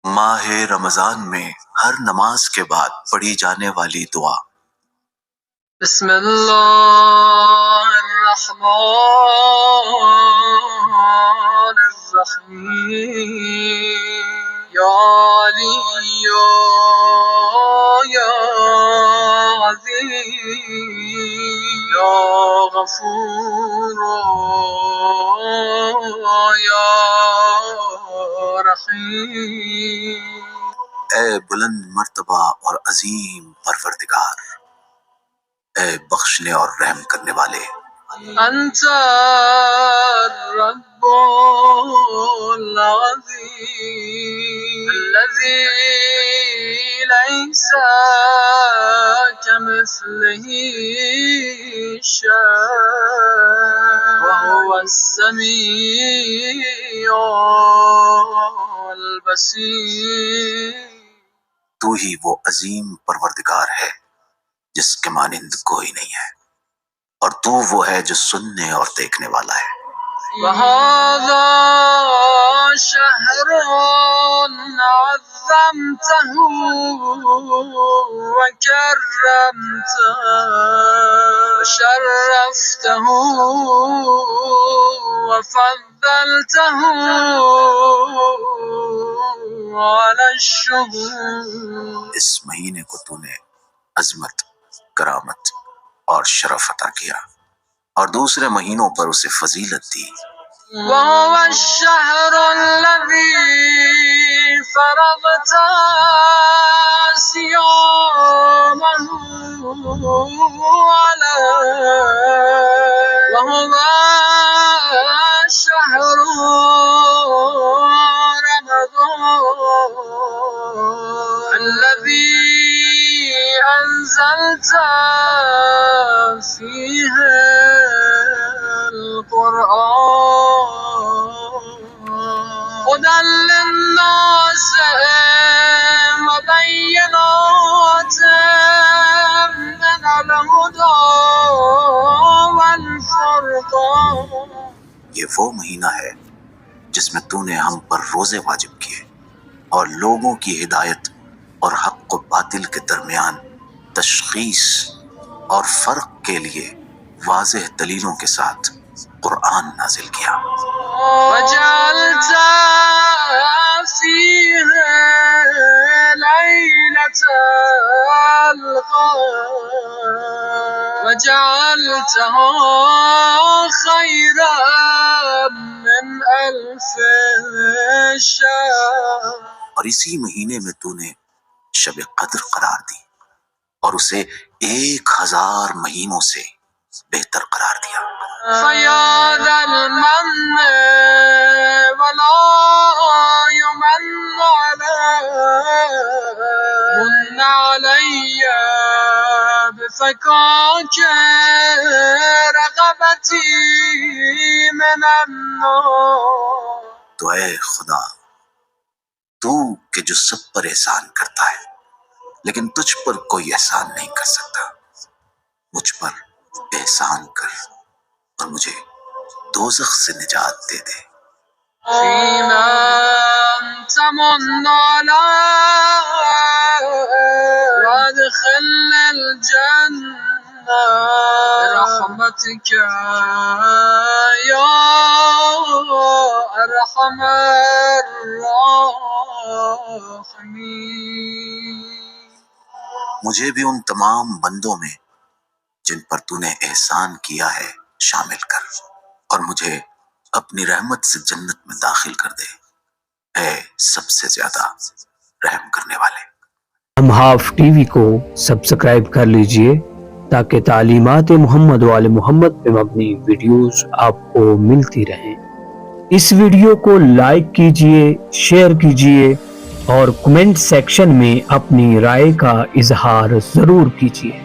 माह रमजान में हर नमाज के बाद पढ़ी जाने वाली दुआ। बिस्मिल्लाहिर्रहमानिर्रहीम या अली या अज़ीम या गफूर या रहीम। ए बुलंद मर्तबा और अजीम परवरदिगार, ए बख्शने और रहम करने वाले। अंता रब्बुल अज़ीम अल्लज़ी लैसा कमिस्लिही शै' व हुवस समीउल बसीर। तू ही वो अजीम परवरदिगार है जिसके मानिंद कोई नहीं है, और तू वो है जो सुनने और देखने वाला है। वहाज़ा शहरुन अज़्ज़मतहु व कररमतहु शर्रफ्तहु व फद्दलतहु अला शुहूर। इस महीने को तूने अजमत, करामत और शरफ अता किया, और दूसरे महीनों पर उसे फजीलत दी। वहुव अश-शहरुल्लज़ी फ़रज़त सियामहु अलैहि। वहुव शहरु रमज़ान अल्लज़ी أنزلت فيه القرآن هدى للناس وبينات من الهدى والفرقان। ये वो महीना है जिसमें तूने हम पर रोजे वाजिब किए और लोगों की हिदायत और हक व बातिल के दरमियान तशखीस और फर्क के लिए वाज़ेह दलीलों के साथ कुरान नाजिल किया। वजअलत फीह लैलतल क़द्र वजअलतहु खैरम मिन अल्फ शहर। और इसी महीने में तूने शब कद्र करार दी और उसे 1000 महीनों से बेहतर करार दिया। फयादल मन वला युमन अलैया बिफ़काके रग़बती मिनन नार। तो ऐ खुदा, तू के जो सब पर एहसान करता है लेकिन तुझ पर कोई एहसान नहीं कर सकता, मुझ पर एहसान कर और मुझे दोज़ख से निजात दे दे। फ़ीमा तमन्न अलैहि वअदखिलनिल जन्नह बिरहमतिक या अरहमर राहिमीन। मुझे भी उन तमाम बंदों में जिन पर तूने एहसान किया है शामिल कर, और मुझे अपनी रहमत से जन्नत में दाखिल कर दे, ऐ सबसे ज्यादा रहम करने वाले। हमहाफ टीवी को सब्सक्राइब कर लीजिए ताकि तालीमात मोहम्मद वाले मोहम्मद पे मबनी वीडियोस आपको मिलती रहें। इस वीडियो को लाइक कीजिए, शेयर कीजिए और कमेंट सेक्शन में अपनी राय का इजहार जरूर कीजिए।